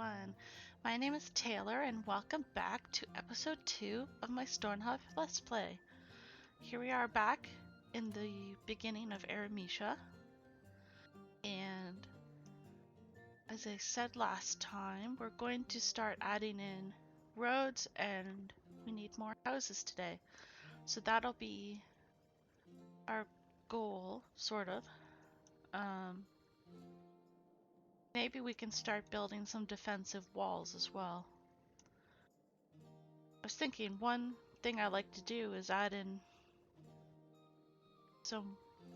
everyone. My name is Taylor and welcome back to episode 2 of my Stonehearth Let's Play. Here we are back in the beginning of Aramisha, and as I said last time, we're going to start adding in roads and we need more houses today. So that'll be our goal, sort of. Maybe we can start building some defensive walls as well. I was thinking one thing I like to do is add in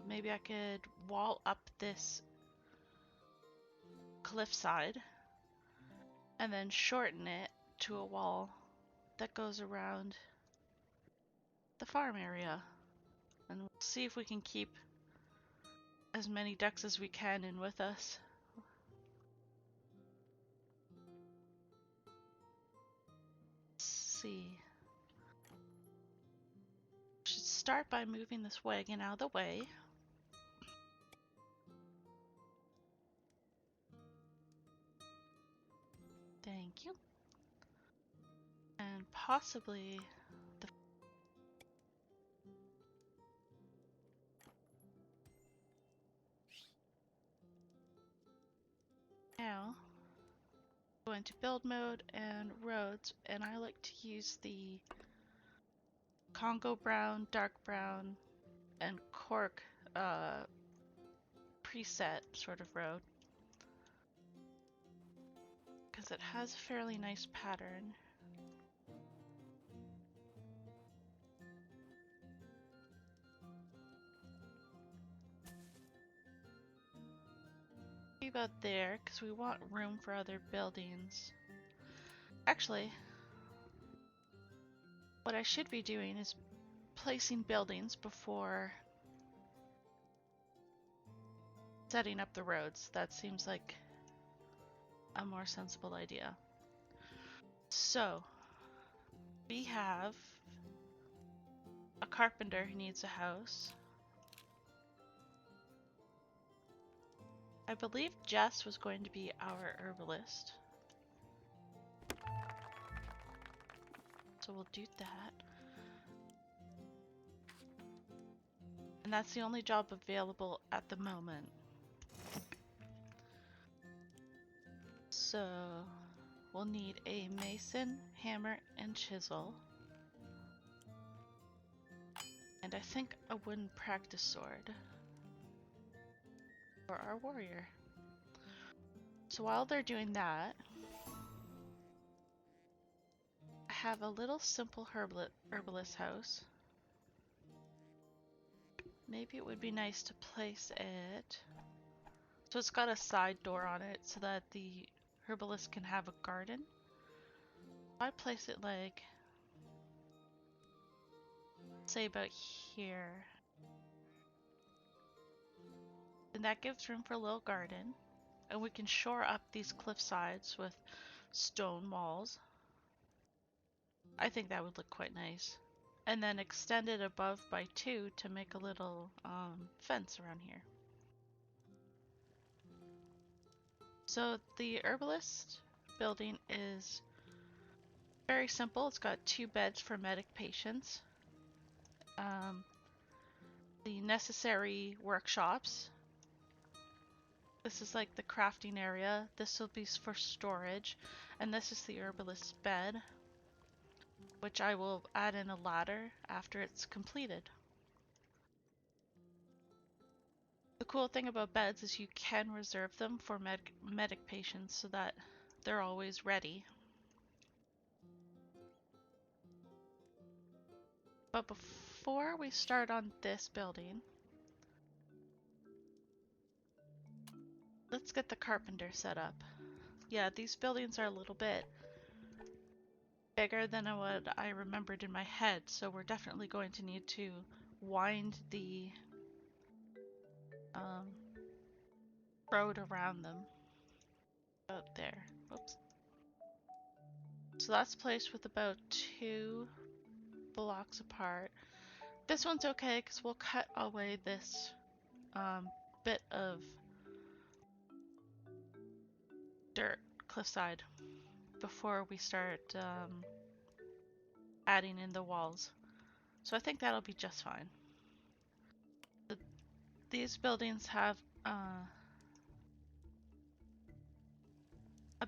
maybe I could wall up this cliffside and then shorten it to a wall that goes around the farm area. And we'll see if we can keep as many ducks as we can in with us. Let's see. Should start by moving this wagon out of the way. Thank you. And possibly the now go into build mode and roads, and I like to use the Congo brown, dark brown, and cork preset sort of road because it has a fairly nice pattern. Maybe about there because we want room for other buildings. Actually, what I should be doing is placing buildings before setting up the roads. That seems like a more sensible idea. So, we have a carpenter who needs a house. I believe Jess was going to be our herbalist. So we'll do that. And that's the only job available at the moment. So we'll need a mason, hammer, and chisel. And I think a wooden practice sword for our warrior. So while they're doing that, I have a little simple herbalist house. Maybe it would be nice to place it so it's got a side door on it so that the herbalist can have a garden. I place it like, say about here. And that gives room for a little garden. And we can shore up these cliff sides with stone walls. I think that would look quite nice. And then extend it above by 2 to make a little fence around here. So the herbalist building is very simple. It's got 2 beds for medic patients. The necessary workshops. This is like the crafting area. This will be for storage. And this is the herbalist's bed, which I will add in a ladder after it's completed. The cool thing about beds is you can reserve them for medic patients so that they're always ready. But before we start on this building, let's get the carpenter set up. Yeah, these buildings are a little bit bigger than what I remembered in my head, so we're definitely going to need to wind the road around them. Out there. Oops. So that's placed with about 2 blocks apart. This one's okay because we'll cut away this bit of dirt cliffside before we start adding in the walls. So I think that'll be just fine. These buildings have a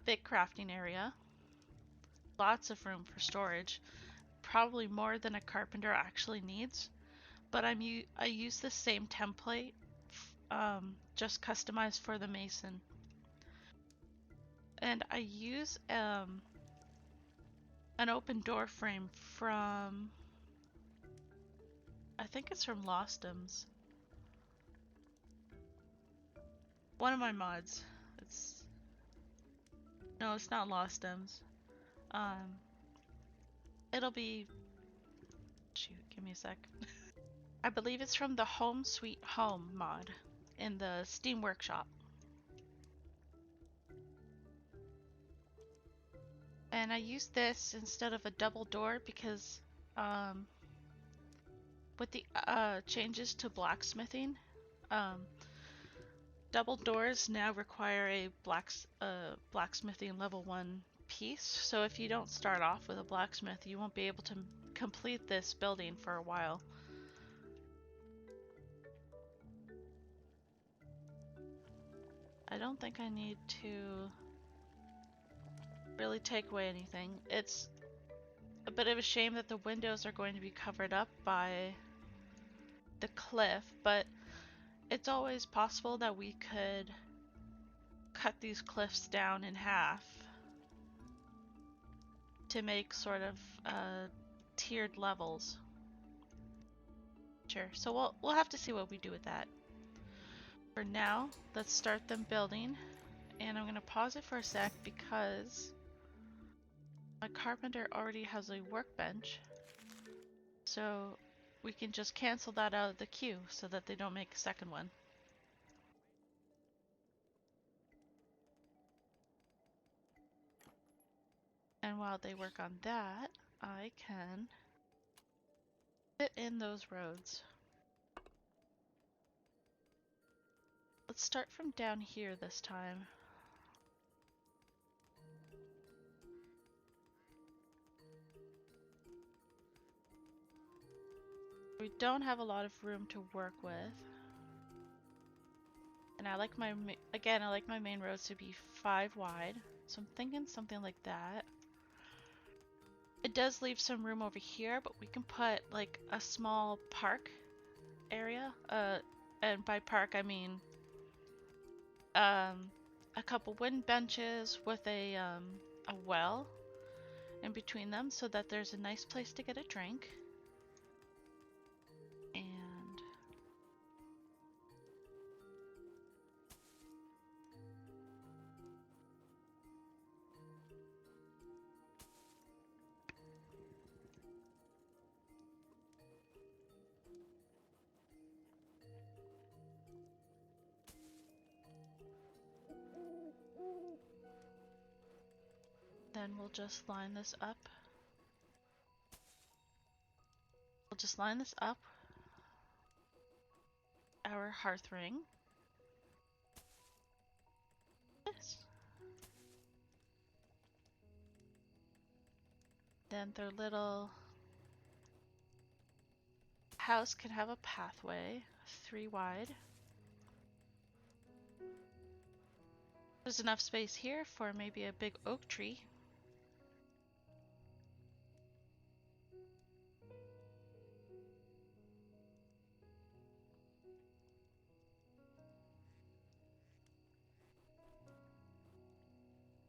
big crafting area, lots of room for storage, probably more than a carpenter actually needs, but I use the same template, just customized for the mason. And I use an open door frame from, I think it's from LostEms. One of my mods. No, it's not LostEms. It'll be, shoot, give me a sec. I believe it's from the Home Sweet Home mod in the Steam Workshop. And I use this instead of a double door because with the changes to blacksmithing, double doors now require a blacksmithing level 1 piece. So if you don't start off with a blacksmith, you won't be able to complete this building for a while. I don't think I need to really take away anything. It's a bit of a shame that the windows are going to be covered up by the cliff, but it's always possible that we could cut these cliffs down in half to make sort of tiered levels. Sure, so we'll have to see what we do with that. For now, let's start them building, and I'm gonna pause it for a sec because my carpenter already has a workbench, so we can just cancel that out of the queue so that they don't make a second one. And while they work on that, I can fit in those roads. Let's start from down here this time. We don't have a lot of room to work with. And I like my main roads to be 5 wide. So I'm thinking something like that. It does leave some room over here, but we can put like a small park area. And by park I mean a couple wind benches with a well in between them so that there's a nice place to get a drink. And then we'll just line this up. We'll just line this up. Our hearth ring. This. Then their little house can have a pathway, 3 wide. There's enough space here for maybe a big oak tree.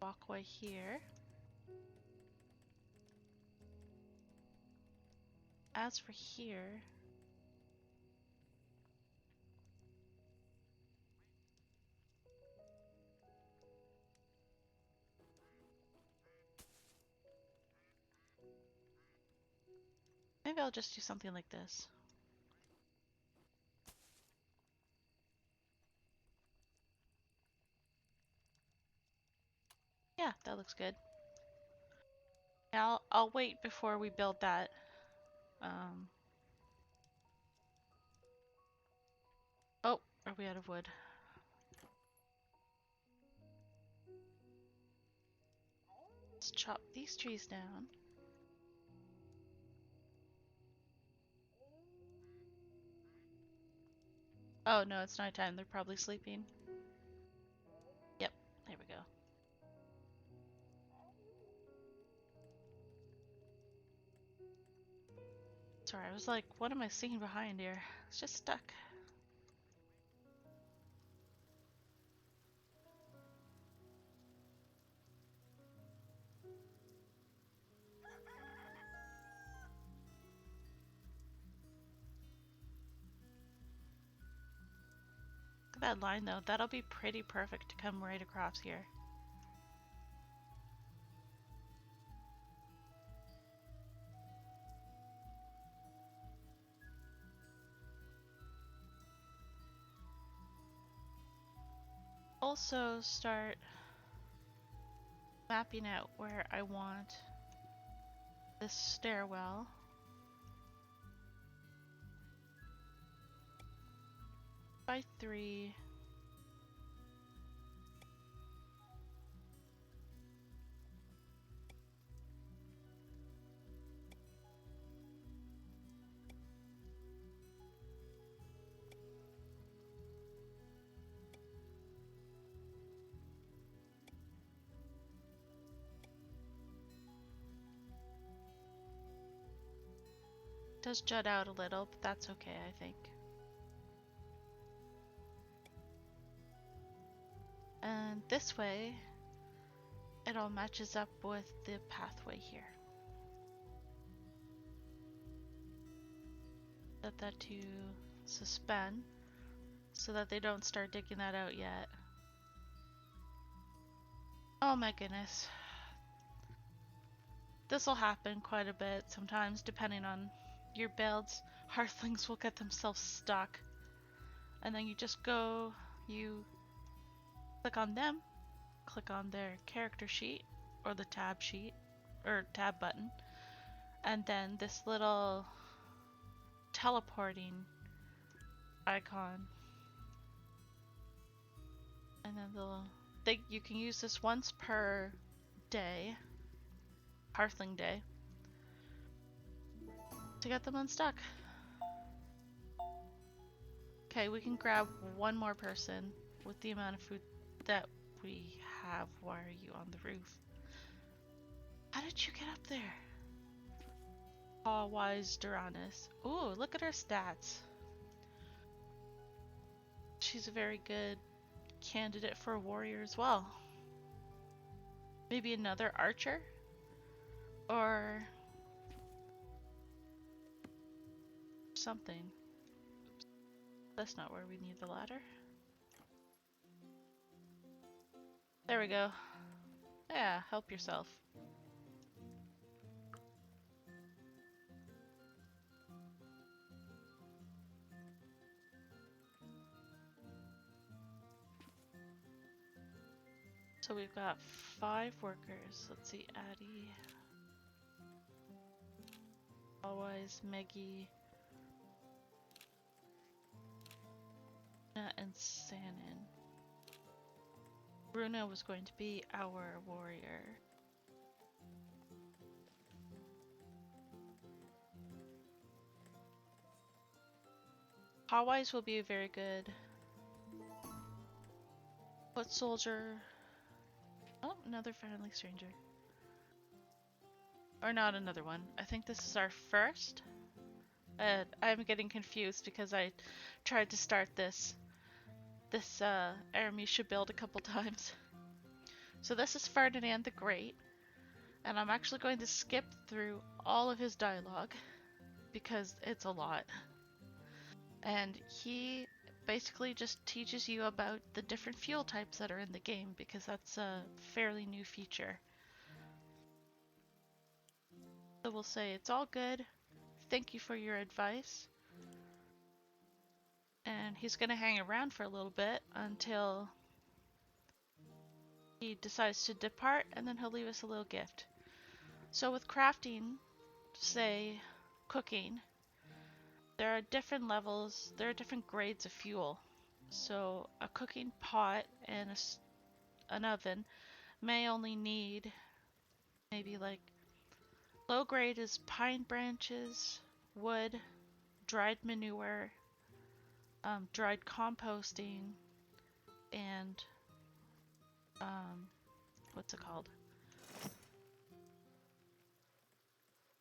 Walkway here. As for here, maybe I'll just do something like this. Yeah, that looks good. Now I'll wait before we build that. Oh, are we out of wood? Let's chop these trees down. Oh no, it's nighttime. They're probably sleeping. Yep, there we go. Sorry, I was like, what am I seeing behind here? It's just stuck. Look at that line though. That'll be pretty perfect to come right across here. Also start mapping out where I want this stairwell. By 3. It does jut out a little, but that's okay, I think. And this way, it all matches up with the pathway here. Set that to suspend so that they don't start digging that out yet. Oh my goodness. This will happen quite a bit sometimes depending on your builds. Hearthlings will get themselves stuck. And then you just go, you click on them, click on their character sheet or the tab sheet or tab button, and then this little teleporting icon, and then you can use this once per day, Hearthling day, to get them unstuck. Okay, we can grab one more person with the amount of food that we have. Why are you on the roof? How did you get up there? All wise Duranus. Ooh, look at her stats. She's a very good candidate for a warrior as well. Maybe another archer? Or something. That's not where we need the ladder. There we go. Yeah, help yourself. So we've got 5 workers. Let's see, Addie, Always, Meggie, and Sanon. Bruno was going to be our warrior. Hawaii's will be a very good foot soldier. Oh, another friendly stranger. Or not another one. I think this is our first. I'm getting confused because I tried to start this Aramisha build a couple times. So this is Ferdinand the Great, and I'm actually going to skip through all of his dialogue because it's a lot. And he basically just teaches you about the different fuel types that are in the game because that's a fairly new feature. So we'll say it's all good. Thank you for your advice. And he's gonna hang around for a little bit until he decides to depart, and then he'll leave us a little gift. So with crafting, say cooking, there are different levels, there are different grades of fuel. So a cooking pot and an oven may only need maybe like low grade is pine branches, wood, dried manure, dried composting, and what's it called?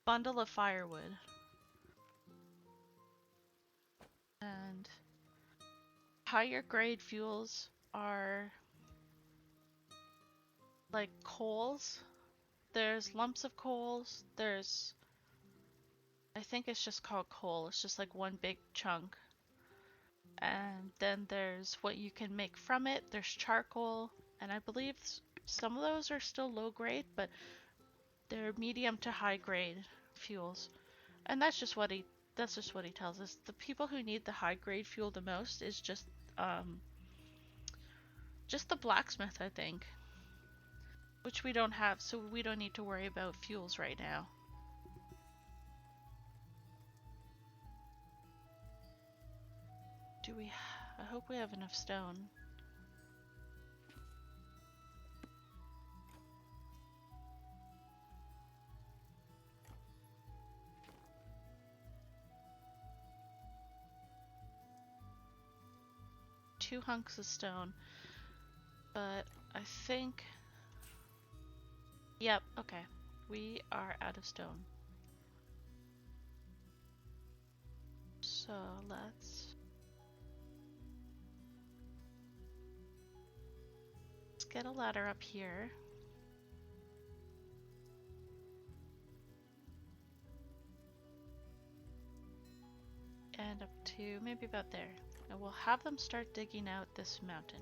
Bundle of firewood. And higher grade fuels are like coals. There's lumps of coals. There's, I think it's just called coal. It's just like one big chunk. And then there's what you can make from it. There's charcoal, and I believe some of those are still low grade, but they're medium to high grade fuels. And that's just what he tells us. The people who need the high grade fuel the most is just the blacksmith, I think. Which we don't have, so we don't need to worry about fuels right now. Do we? I hope we have enough stone. Two hunks of stone. But I think... Yep, okay. We are out of stone. So let's get a ladder up here. And up to maybe about there. And we'll have them start digging out this mountain.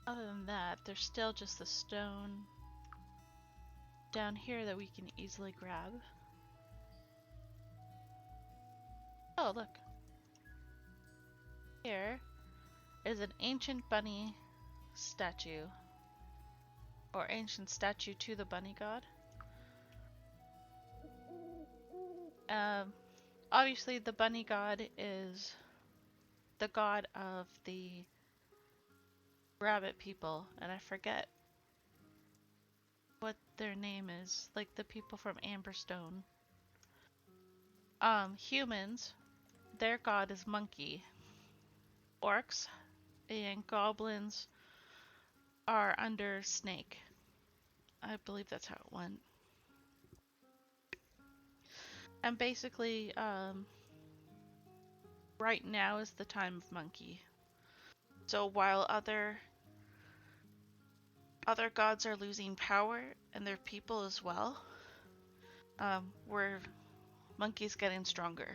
Other than that, there's still just the stone down here that we can easily grab. Oh, look. Here is an ancient bunny statue. Or ancient statue to the bunny god. Obviously the bunny god is the god of the rabbit people, and I forget what their name is, like the people from Amberstone. Humans, their god is monkey. Orcs and goblins are under snake. I believe that's how it went. And basically, right now is the time of monkey. So while other gods are losing power, and their people as well, we're monkey's getting stronger.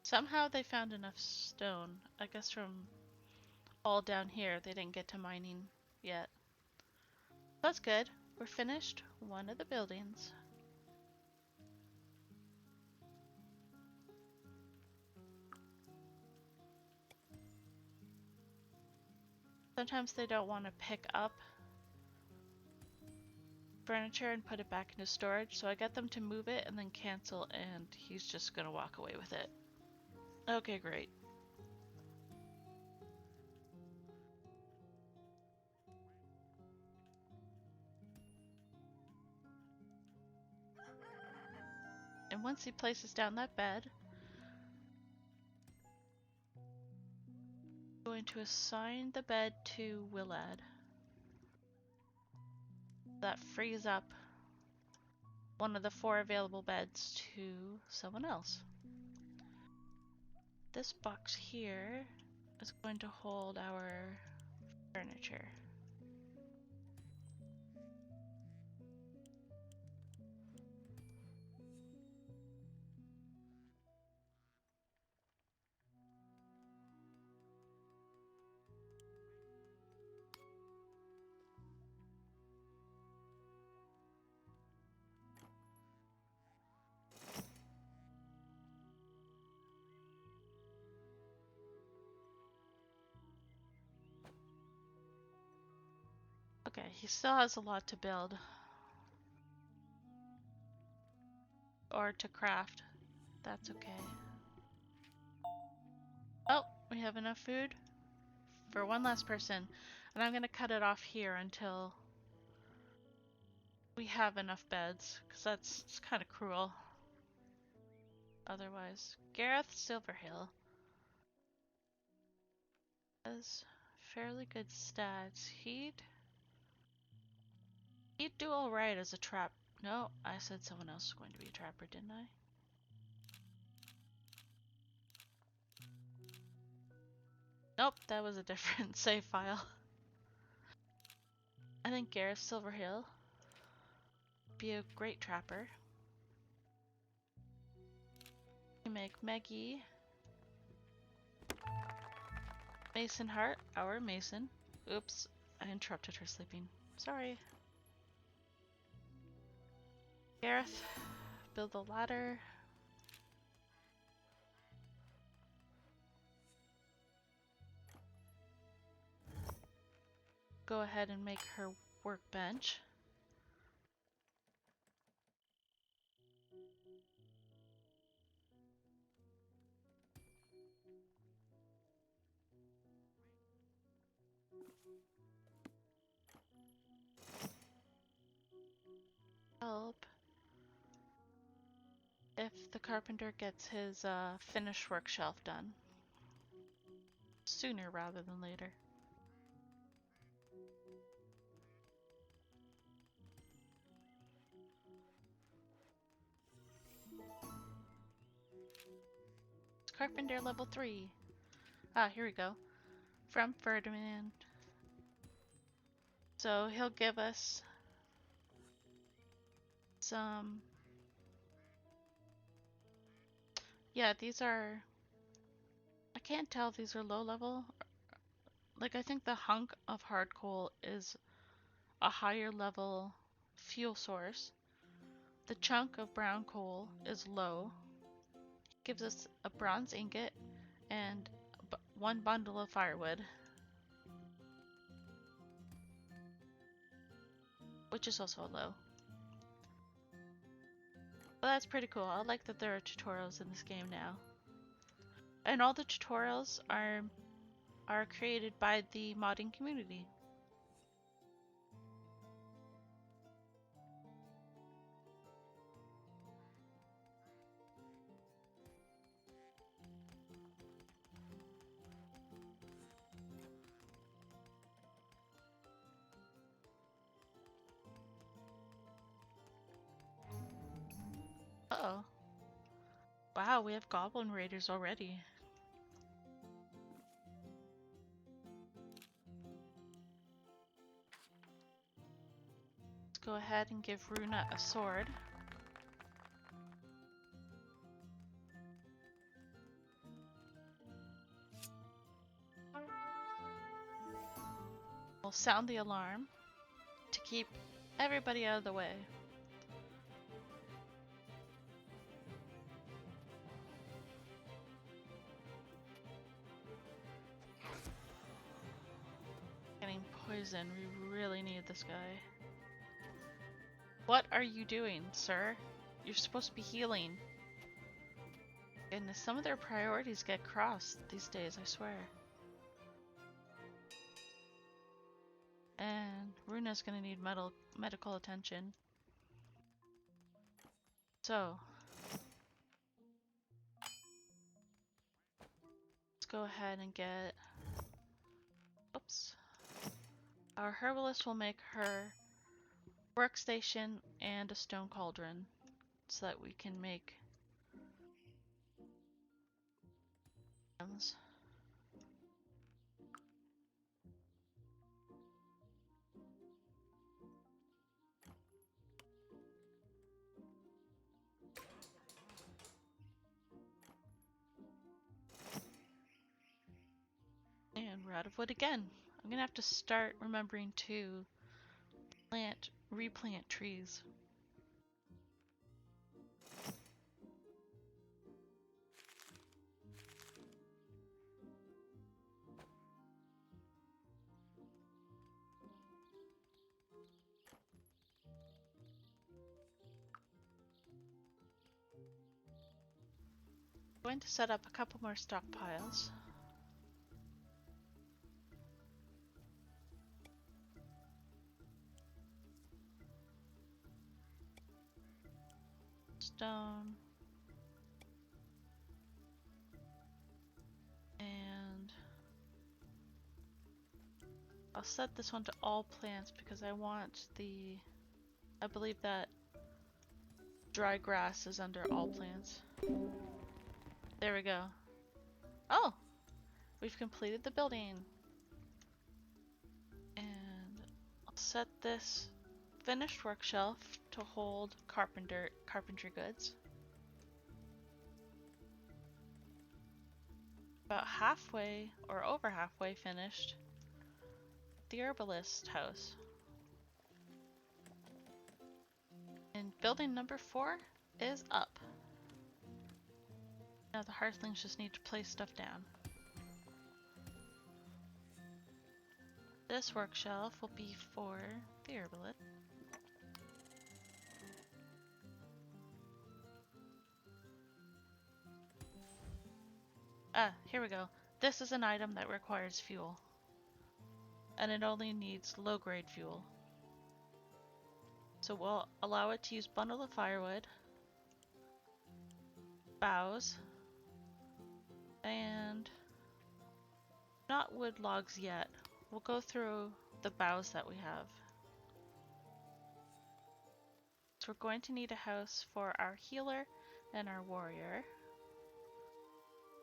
Somehow they found enough stone. I guess from all down here, they didn't get to mining yet. That's good. We're finished one of the buildings. Sometimes they don't want to pick up furniture and put it back into storage, so I get them to move it and then cancel, and he's just gonna walk away with it. Okay, great. And once he places down that bed, I'm going to assign the bed to Willad. That frees up one of the 4 available beds to someone else. This box here is going to hold our furniture. Okay, he still has a lot to build. Or to craft. That's okay. Oh, we have enough food for one last person. And I'm gonna cut it off here until we have enough beds, because that's kind of cruel. Otherwise, Gareth Silverhill has fairly good stats. He'd do alright as a trap. No, I said someone else was going to be a trapper, didn't I? Nope, that was a different save file. I think Gareth Silverhill would be a great trapper. We make Meggie Mason Hart, our Mason. Oops, I interrupted her sleeping. Sorry. Gareth, build the ladder. Go ahead and make her workbench. Help if the carpenter gets his finished work shelf done. Sooner rather than later. Carpenter level 3. Ah, here we go. From Ferdinand. So he'll give us some... Yeah, these are... I can't tell if these are low level. Like, I think the hunk of hard coal is a higher level fuel source. The chunk of brown coal is low. Gives us a bronze ingot and one bundle of firewood, which is also low. But that's pretty cool. I like that there are tutorials in this game now. And all the tutorials are created by the modding community. Uh-oh. Wow, we have goblin raiders already. Let's go ahead and give Runa a sword. We'll sound the alarm to keep everybody out of the way. Getting poison. We really need this guy. What are you doing, sir? You're supposed to be healing. Goodness, some of their priorities get crossed these days, I swear. And Runa's gonna need medical attention. So, let's go ahead and get... Oops. Our herbalist will make her workstation and a stone cauldron so that we can make items. And we're out of wood again. I'm gonna have to start remembering to replant trees. Going to set up a couple more stockpiles. Stone. And I'll set this one to all plants because I want I believe that dry grass is under all plants. There we go. Oh! We've completed the building. And I'll set this finished work shelf to hold carpentry goods. About halfway or over halfway finished the herbalist house. And building number 4 is up. Now the hearthlings just need to place stuff down. This work shelf will be for the herbalist. Ah, here we go. This is an item that requires fuel. And it only needs low-grade fuel. So we'll allow it to use bundle of firewood, boughs, and not wood logs yet. We'll go through the boughs that we have. So we're going to need a house for our healer and our warrior.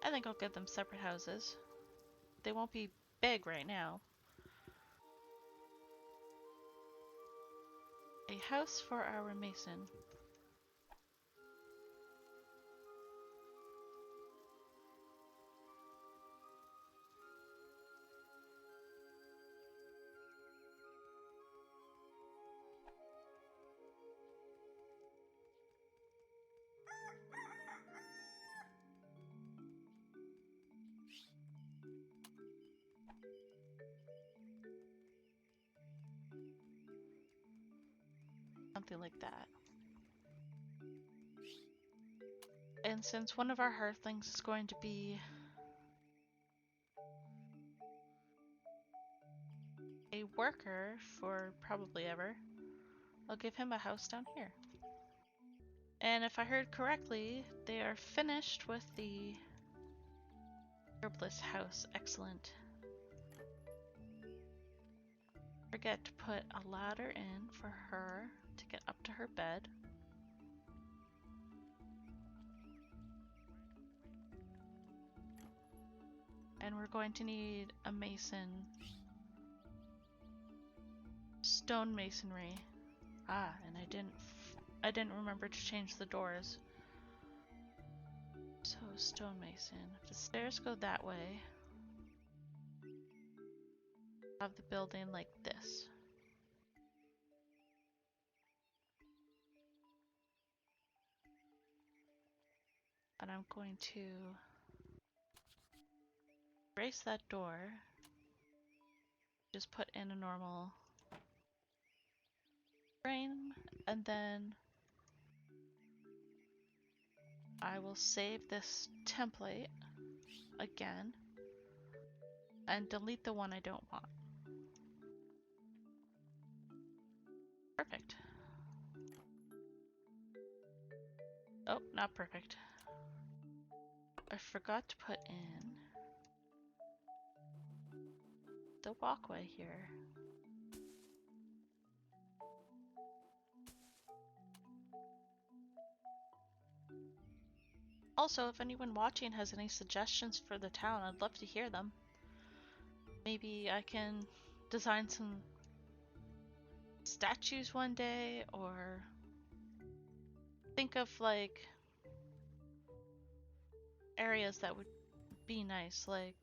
I think I'll give them separate houses. They won't be big right now. A house for our mason. Something like that. And since one of our hearthlings is going to be a worker for probably ever, I'll give him a house down here. And if I heard correctly, they are finished with the herbalist house. Excellent. Forget to put a ladder in for her to get up to her bed. And we're going to need a mason. Stone masonry. Ah, and I didn't remember to change the doors. So stonemason. If the stairs go that way, have the building like this. And I'm going to erase that door. Just put in a normal frame, and then I will save this template again and delete the one I don't want. Perfect. Oh, not perfect. I forgot to put in the walkway here. Also, if anyone watching has any suggestions for the town, I'd love to hear them. Maybe I can design some statues one day, or think of like areas that would be nice, like,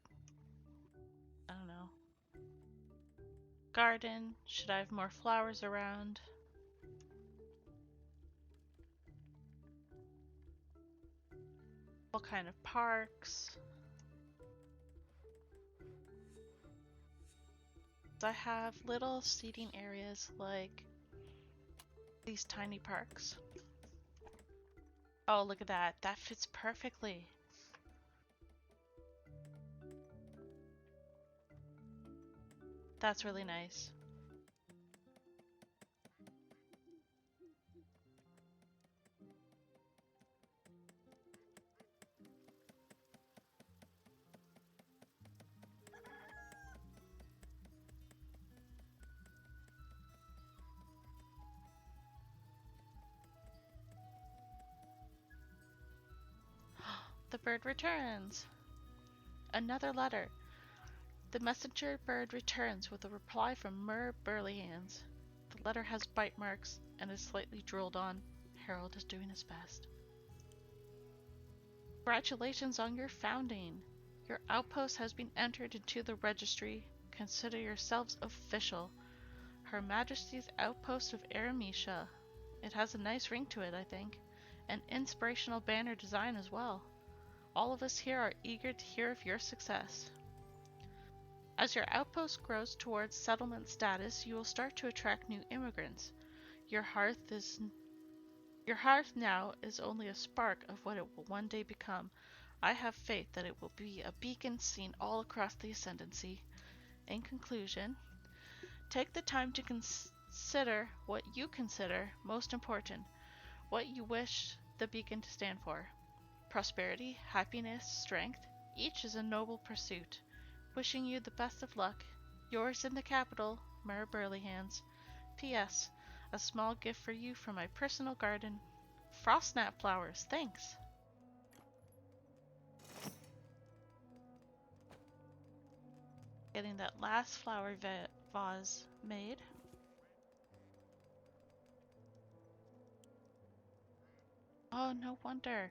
I don't know, garden. Should I have more flowers around? What kind of parks? I have little seating areas like these tiny parks. Oh, look at that. That fits perfectly. That's really nice. The bird returns. Another letter. The messenger bird returns with a reply from Mer Burlyhands. The letter has bite marks and is slightly drooled on. Harold is doing his best. Congratulations on your founding. Your outpost has been entered into the registry. Consider yourselves official. Her Majesty's Outpost of Aramesia. It has a nice ring to it, I think. An inspirational banner design as well. All of us here are eager to hear of your success. As your outpost grows towards settlement status, you will start to attract new immigrants. Your hearth now is only a spark of what it will one day become. I have faith that it will be a beacon seen all across the Ascendancy. In conclusion, take the time to consider what you consider most important, what you wish the beacon to stand for. Prosperity, happiness, strength, each is a noble pursuit. Wishing you the best of luck. Yours in the capital, Mer Burlyhands. P.S. A small gift for you from my personal garden. Frostnap flowers, thanks. Getting that last flower vase made. Oh, no wonder.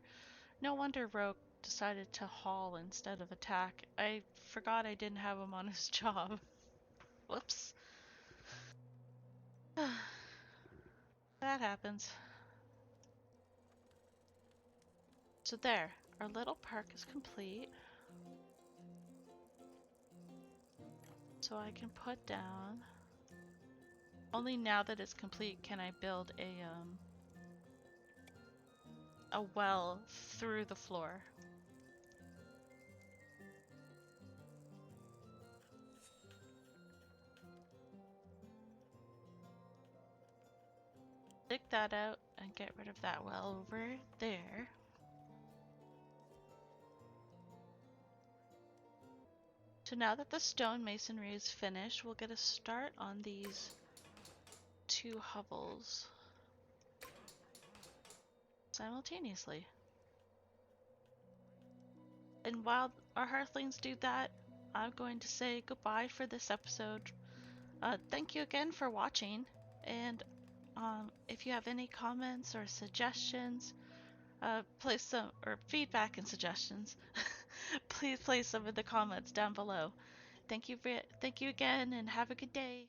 No wonder Rogue decided to haul instead of attack. I forgot I didn't have him on his job. Whoops. That happens. So there, our little park is complete. So I can put down... Only now that it's complete can I build a well through the floor. Dig that out and get rid of that well over there. So now that the stone masonry is finished, we'll get a start on these two hovels simultaneously. And while our hearthlings do that, I'm going to say goodbye for this episode. Thank you again for watching, and if you have any comments or suggestions, place some, or feedback and suggestions, please place them in the comments down below. Thank you again, and have a good day.